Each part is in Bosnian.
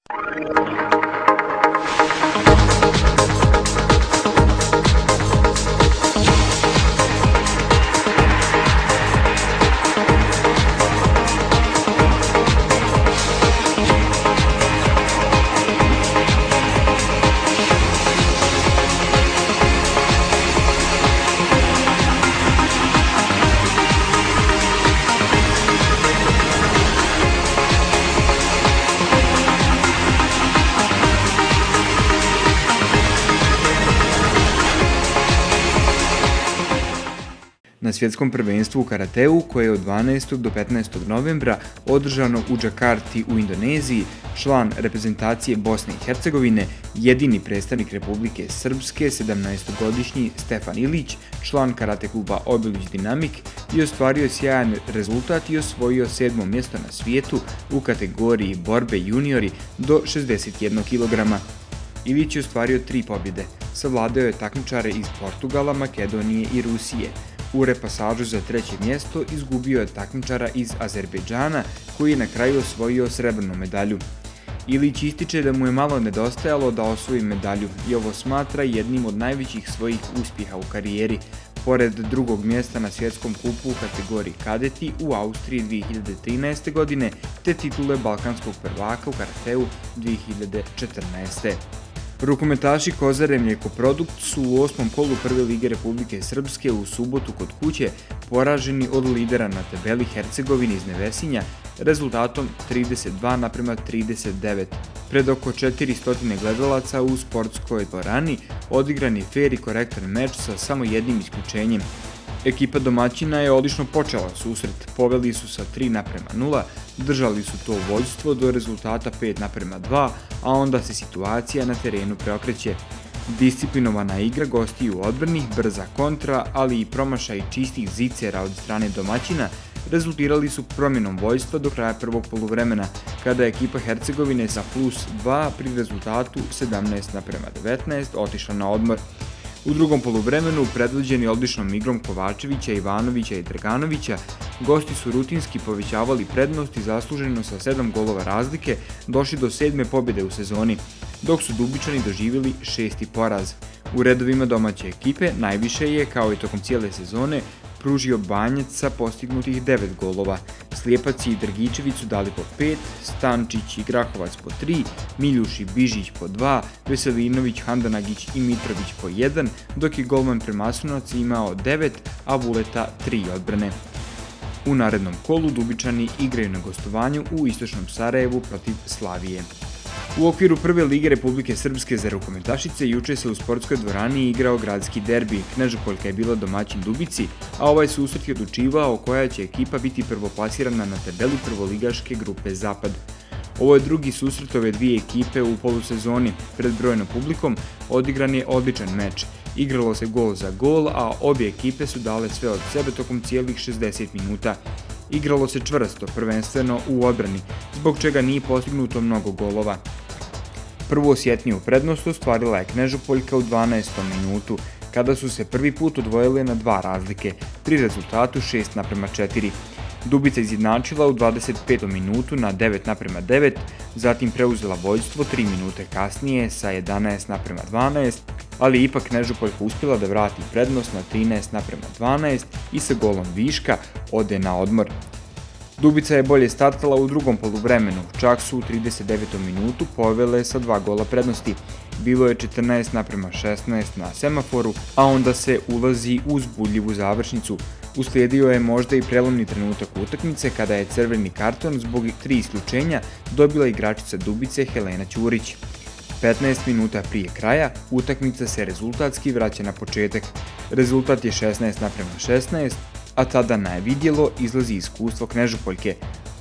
Na svjetskom prvenstvu u karateu, koje je od 12. do 15. novembra održano u Džakarti u Indoneziji, član reprezentacije Bosne i Hercegovine, jedini predstavnik Republike Srpske, 17-godišnji Stefan Ilić, član karate kluba Obilić Dinamik, je ostvario sjajan rezultat i osvojio 7. mjesto na svijetu u kategoriji borbe juniori do 61 kg. Ilić je ostvario 3 pobjede, savladao je takmičare iz Portugala, Makedonije i Rusije. U repasažu za 3. mjesto izgubio je takmičara iz Azerbejdžana, koji je na kraju osvojio srebrnu medalju. Ilić ističe da mu je malo nedostajalo da osvoji medalju i ovo smatra jednim od najvećih svojih uspjeha u karijeri, pored 2. mjesta na svjetskom kupu u kategoriji kadeti u Austriji 2013. godine te titule balkanskog prvaka u karateu 2014. Rukometaši Kozare Mlijekoprodukt su u 8. kolu prve lige Republike Srpske u subotu kod kuće poraženi od lidera na tabeli Hercegovine iz Nevesinja rezultatom 32:39. Pred oko 400 gledalaca u sportskoj dvorani odigran je fer i korektan meč sa samo jednim isključenjem. Ekipa domaćina je odlično počela susret, poveli su sa 3:0, držali su to vođstvo do rezultata 5:2, a onda se situacija na terenu preokreće. Disciplinovana igra gostiju u odbrani, brza kontra, ali i promašaj čistih zicera od strane domaćina rezultirali su promjenom vođstva do kraja prvog poluvremena, kada je ekipa Hercegovine sa +2 pri rezultatu 17:19 otišla na odmor. U drugom poluvremenu, predvođeni odličnom igrom Kovačevića, Ivanovića i Draganovića, gosti su rutinski povećavali prednost i zasluženo sa 7 golova razlike došli do 7. pobjede u sezoni, dok su Dubičani doživjeli 6. poraz. U redovima domaće ekipe najviše je, kao i tokom cijele sezone, pružio Banjac sa postignutih 9 golova. Slijepac i Drgičević su dali po 5, Stančić i Grahovac po 3, Miljuš i Bižić po 2, Veselinović, Handanagić i Mitrović po 1, dok je golman Premasunac imao 9, a Vuleta 3 odbrane. U narednom kolu Dubičani igraju na gostovanju u istočnom Sarajevu protiv Slavije. U okviru prve lige Republike Srpske za rukometašice juče se u sportskoj dvorani igrao gradski derbi. Knežepoljka je bila domaćin Dubici, a ovaj susret je odlučivao koja će ekipa biti prvoplasirana na tabeli prvoligaške grupe Zapad. Ovo je drugi susret ove dvije ekipe u polusezoni. Pred brojnom publikom odigran je odličan meč. Igralo se gol za gol, a obje ekipe su dale sve od sebe tokom cijelih 60 minuta. Igralo se čvrsto, prvenstveno u odbrani, zbog čega nije postignuto mnogo golova. Prvu osjetniju prednost ostvarila je Knežepoljka u 12. minutu, kada su se prvi put odvojile na 2 razlike, pri rezultatu 6:4. Dubica izjednačila u 25. minutu na 9:9, zatim preuzela vođstvo 3 minute kasnije sa 11:12, ali ipak Knežepoljka uspjela da vrati prednost na 13:12 i sa golom viška ode na odmor. Dubica je bolje startala u drugom poluvremenu, čak su u 39. minutu povele sa 2 gola prednosti. Bilo je 14:16 na semaforu, a onda se ulazi u uzbudljivu završnicu. Uslijedio je možda i prelomni trenutak utakmice kada je crveni karton zbog 3 isključenja dobila igračica Dubice Helena Ćurić. 15 minuta prije kraja utakmica se rezultatski vraća na početak. Rezultat je 16:16, a tada na vidjelo izlazi iskustvo Knežepoljke.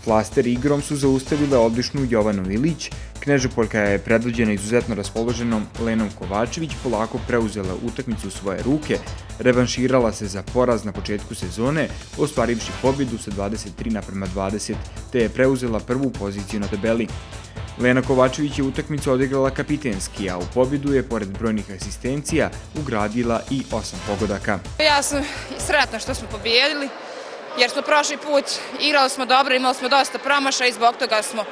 Flaster igrom su zaustavile odličnu Jovanu Ilić. Knežepoljka je predvođena izuzetno raspoloženom Lenom Kovačević polako preuzela utakmicu u svoje ruke, revanširala se za poraz na početku sezone, ostvarivši pobjedu sa 23:20, te je preuzela prvu poziciju na tabeli. Lena Kovačević je utakmicu odigrala kapitenski, a u pobjedu je, pored brojnih asistencija, ugradila i 8 pogodaka. Ja sam sretna što smo pobijedili, jer smo prošli put igrali smo dobro, imali smo dosta promašaja i zbog toga smo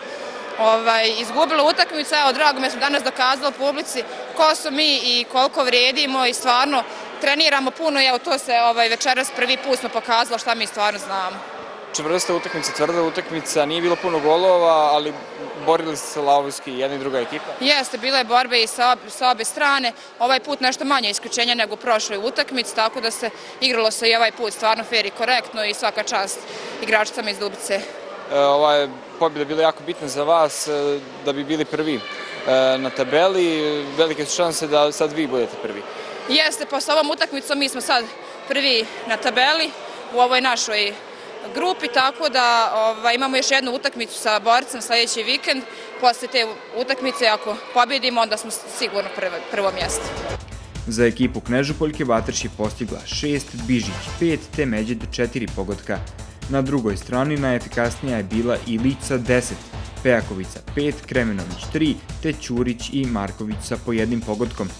izgubili utakmicu. Evo, drago mi smo danas dokazali publici ko su mi i koliko vrijedimo i stvarno treniramo puno. Evo, to se večeras prvi put smo pokazali šta mi stvarno znamo. Čvrsta utakmica, tvrda utakmica, nije bilo puno golova, ali borili se lavovski jedna i druga ekipa. Jeste, bile je borbe i sa obe strane. Ovaj put nešto manje isključenja nego u prošloj utakmici, tako da se igralo se i ovaj put stvarno fair i korektno i svaka čast igračicama iz Dubice. Ova je pobjeda bila jako bitna za vas da bi bili prvi na tabeli. Velike su šanse da sad vi budete prvi. Jeste, posle ovom utakmicom mi smo sad prvi na tabeli u ovoj našoj grupi, tako da imamo još jednu utakmicu sa Borcem sljedeći vikend. Posle te utakmice, ako pobjedimo, onda smo sigurno prvo mjesto. Za ekipu Knežupoljke Vatrš je postigla 6, Bižić 5 te Međed 4 pogotka. Na drugoj strani najefikasnija je bila Ilić sa 10, Pejakovica 5, Kremenović 3 te Ćurić i Marković sa po jednim pogotkom.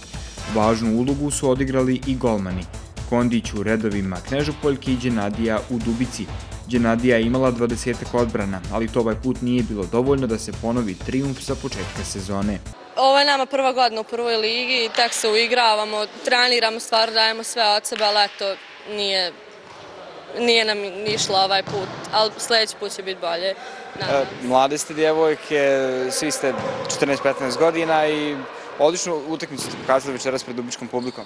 Važnu ulogu su odigrali i golmani. Kondić u redovima Knežupoljke i Đenadija u Dubici. Đenadija je imala 20 odbrana, ali to ovaj put nije bilo dovoljno da se ponovi trijumf sa početka sezone. Ovo je nama prva godina u prvoj ligi, tek se uigravamo, treniramo, stvarno dajemo sve od sebe, ali eto, nije nam išlo ovaj put, ali sljedeći put će biti bolje. Mlade ste djevojke, svi ste 14-15 godina i odličnu utakmicu ste pokazali večeras pred dubičkom publikom.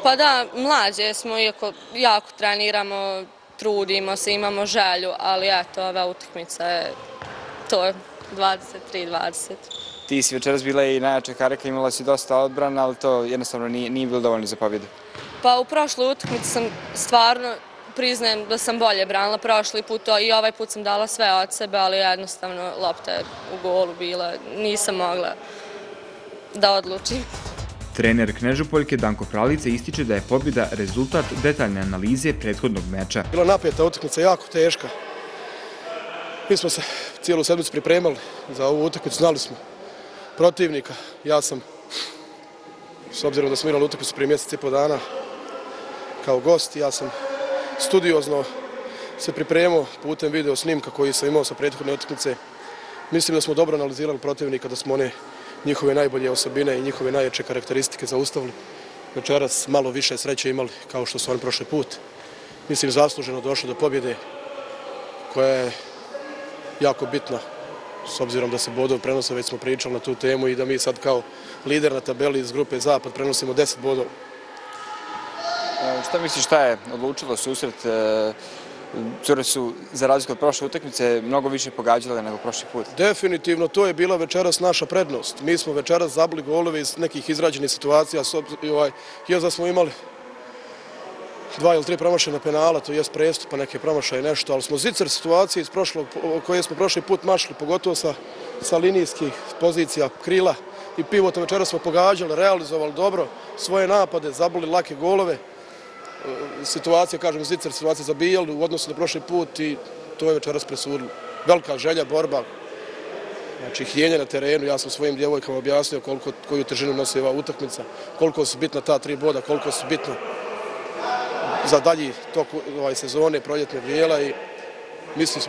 Pa da, mlađe smo, iako jako treniramo, trudimo se, imamo želju, ali eto, ova utakmica je to 23-20. Ti si večeras bila i najjača karika, imala si dosta odbrana, ali to jednostavno nije bilo dovoljno za pobjedu. Pa u prošloj utakmici sam stvarno, priznajem da sam bolje branila prošli put i ovaj put sam dala sve od sebe, ali jednostavno lopta je u golu bila, nisam mogla da odlučim. Trener Knežupoljke Danko Pralica ističe da je pobjeda rezultat detaljne analize prethodnog meča. Bila napeta utakmica, jako teška. Mi smo se cijelu sedmicu pripremali za ovu utakmicu, znali smo protivnika. Ja sam, s obzirom da smo igrali utakmicu prije mjesec i pol dana kao gost, ja sam studiozno se pripremao putem video snimka koji sam imao sa prethodne utakmice. Mislim da smo dobro analizirali protivnika, da smo one njihove najbolje osobine i njihove najjače karakteristike zaustavili. Večeras malo više sreće imali kao što su oni prošli put. Mislim, zasluženo došli do pobjede koja je jako bitna, s obzirom da se bodov prenose, već smo pričali na tu temu i da mi sad kao lider na tabeli iz grupe Zapad prenosimo 10 bodova. Šta misliš šta je odlučilo susret? Cure su, za razliku od prošle utakmice, mnogo više pogađale nego prošli put. Definitivno, to je bila večeras naša prednost. Mi smo večeras zabili golove iz nekih izrađenih situacija. Još da smo imali 2 ili 3 promašajna penala, to je prestupa, neke promašaje nešto, ali smo zicer situacije iz prošlog, koje smo prošli put mašli, pogotovo sa linijskih pozicija krila i pivota. Večeras smo pogađali, realizovali dobro svoje napade, zabili lake golove. Situacija, kažem, zicer situacija zabijali u odnosu na prošli put i to je večeras presudilo. Velika želja, borba, znači hjenje na terenu. Ja sam svojim djevojkama objasnio koju težinu nosi ova utakmica, koliko su bitna ta 3 boda, koliko su bitna za dalji tok sezone, proljetnog dijela i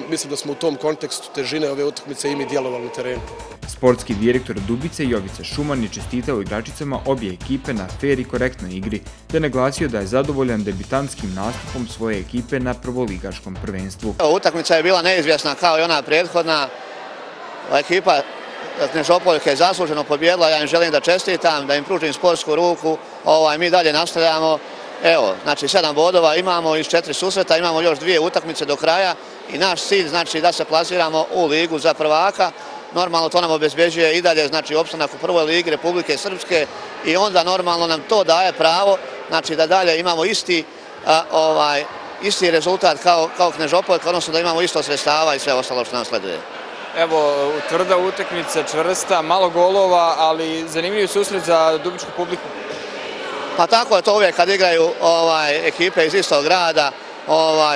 mislim da smo u tom kontekstu težine ove utakmice i mi djelovali na terenu. Sportski direktor Dubice Jovica Šuman je čestitao igračicama obje ekipe na fer i korektnoj igri, te naglasio da je zadovoljan debitantskim nastupom svoje ekipe na prvoligaškom prvenstvu. Utakmica je bila neizvjesna kao i ona prethodna. Ekipa Knežupoljke je zasluženo pobjedila, ja im želim da čestitam, da im pružim sportsku ruku, mi dalje nastavljamo. Evo, znači 7 bodova imamo iz 4 susreta, imamo još 2 utakmice do kraja i naš cilj znači da se plasiramo u ligu za prvaka. Normalno to nam obezbeđuje i dalje znači opstanak u prvoj ligi Republike Srpske i onda normalno nam to daje pravo znači da dalje imamo isti rezultat kao Knežupoljka, odnosno da imamo isto sredstava i sve ostalo što nam sleduje. Evo, tvrda utakmica, čvrsta, malo golova, ali zanimljiv susret za dubičku publiku. Pa tako je to uvijek kad igraju ekipe iz istog grada,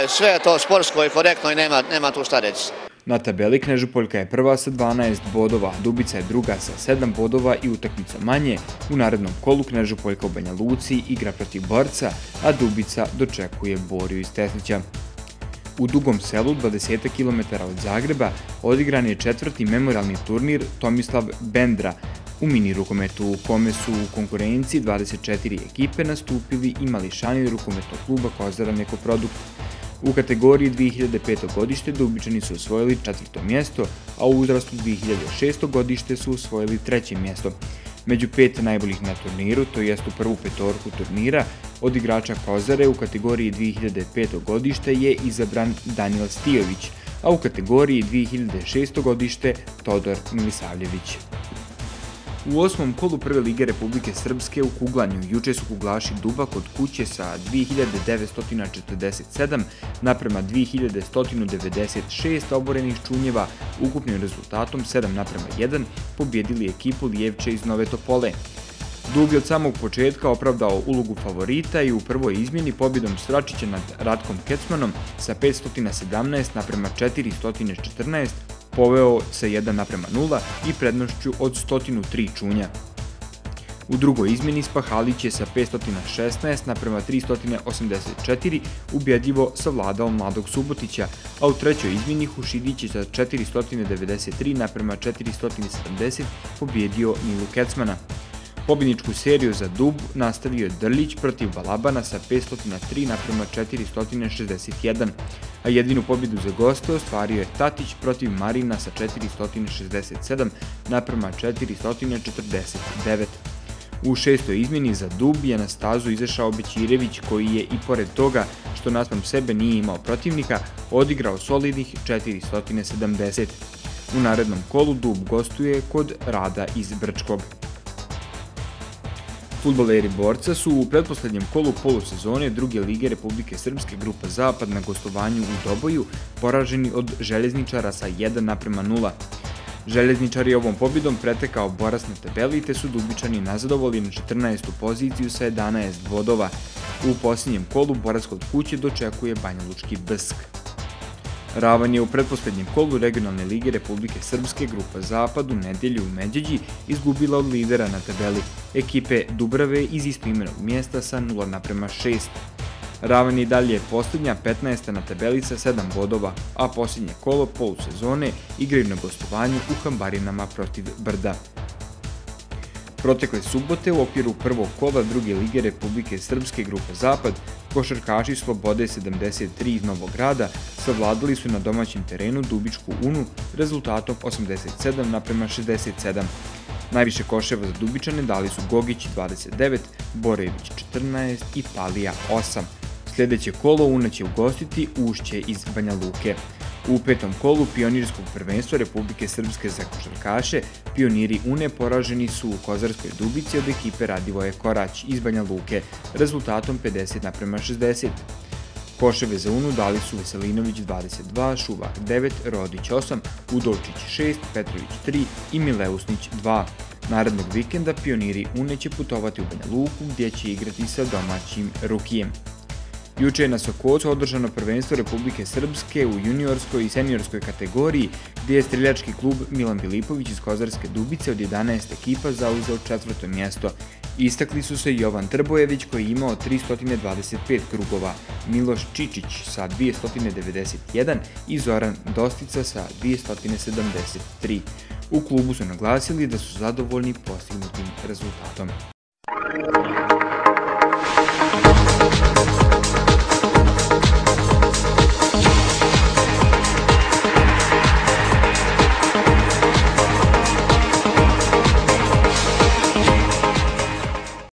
sve je to sportsko i korektno i nema tu šta reći. Na tabeli Knežupoljka je prva sa 12 bodova, Dubica je druga sa 7 bodova i utakmica manje. U narednom kolu Knežupoljka u Banja Luci igra protiv Borca, a Dubica dočekuje Boriju iz Teslića. U Dugom Selu, 20 km od Zagreba, odigran je 4. memorialni turnir Tomislav Bendra u mini rukometu, u kome su u konkurenciji 24 ekipe nastupili i mališani rukometnog kluba Kozara Nekoprodukt. U kategoriji 2005. godište Dubičani su osvojili 4. mjesto, a u uzrastu 2006. godište su osvojili 3. mjesto. Među 5 najboljih na turniru, to jest u prvu petorku turnira, od igrača Kozare u kategoriji 2005. godište je izabran Danijel Stijović, a u kategoriji 2006. godište Todor Milisavljević. U 8. kolu Prve lige Republike Srpske u kuglanju juče su kuglaši Duba kod kuće sa 2947 naprema 2196 oborenih čunjeva ukupnim rezultatom 7:1 pobjedili ekipu Lijevče iz Nove Topole. Dub je od samog početka opravdao ulogu favorita i u prvoj izmjeni pobjedom Svračića nad Ratkom Kecmanom sa 517 naprema 414 poveo sa 1:0 i prednošću od 103 čunja. U drugoj izmjeni Spahalić je sa 516 naprema 384 ubjedljivo savladao Mladog Subotića, a u trećoj izmjeni Hušidić je sa 493 naprema 470 pobjedio Milu Kecmana. Pobjedničku seriju za Dub nastavio je Drlić protiv Balabana sa 503 naprema 461, a jedinu pobjedu za goste ostvario je Tatić protiv Marina sa 467 naprema 449. U šestoj izmjeni za Dub je na stazu izašao Bećirević, koji je i pored toga što naspram sebe nije imao protivnika, odigrao solidnih 470. U narednom kolu Dub gostuje kod Rada iz Brčkog. Fudbaleri Borca su u pretposlednjem kolu polusezone druge lige Republike Srpske grupa Zapad na gostovanju u Doboju poraženi od Željezničara sa 1:0. Željezničar je ovom pobjedom pretekao Borac na tabeli te su Dubičani nazadovali na 14. poziciju sa 11 bodova. U posljednjem kolu Borac kod kuće dočekuje Banjalučki BSK. Ravan je u pretposlednjem kolu regionalne lige Republike Srpske grupa Zapad u nedjelju u Međeđi izgubila od lidera na tabeli ekipe Dubrave iz istoimenog mjesta sa 0:6. Ravan je dalje posljednja 15. na tabeli sa 7 bodova, a posljednje kolo polusezone igraju na gostovanju u Hambarinama protiv Brda. Protekle subote u okviru prvog kola druge lige Republike Srpske grupe Zapad košarkaši Slobode 73 iz Novog Grada savladali su na domaćem terenu Dubičku Unu rezultatom 87:67. Najviše koševa za Dubičane dali su Gogić 29, Borević 14 i Palija 8. Sljedeće kolo Una će ugostiti Ušće iz Banja Luke. U petom kolu pionirskog prvenstva Republike Srpske za košarkaše pioniri Une poraženi su u Kozarskoj Dubici od ekipe Radivoje Korać iz Banja Luke rezultatom 50:60. Koševe za Unu dali su Veselinović 22, Šuvak 9, Rodić 8, Udolčić 6, Petrović 3 i Mileusnić 2. Narednog vikenda pioniri Une će putovati u Banja Luku gdje će igrati sa domaćim Rukijem. Juče je na Sokocu održano prvenstvo Republike Srpske u juniorskoj i seniorskoj kategoriji, gdje je streljački klub Milan Bilipović iz Kozarske Dubice od 11 ekipa zauzeo 4. mjesto. Istakli su se Jovan Trbojević koji je imao 325 krugova, Miloš Čičić sa 291 i Zoran Dostica sa 273. U klubu su naglasili da su zadovoljni postignutim rezultatom.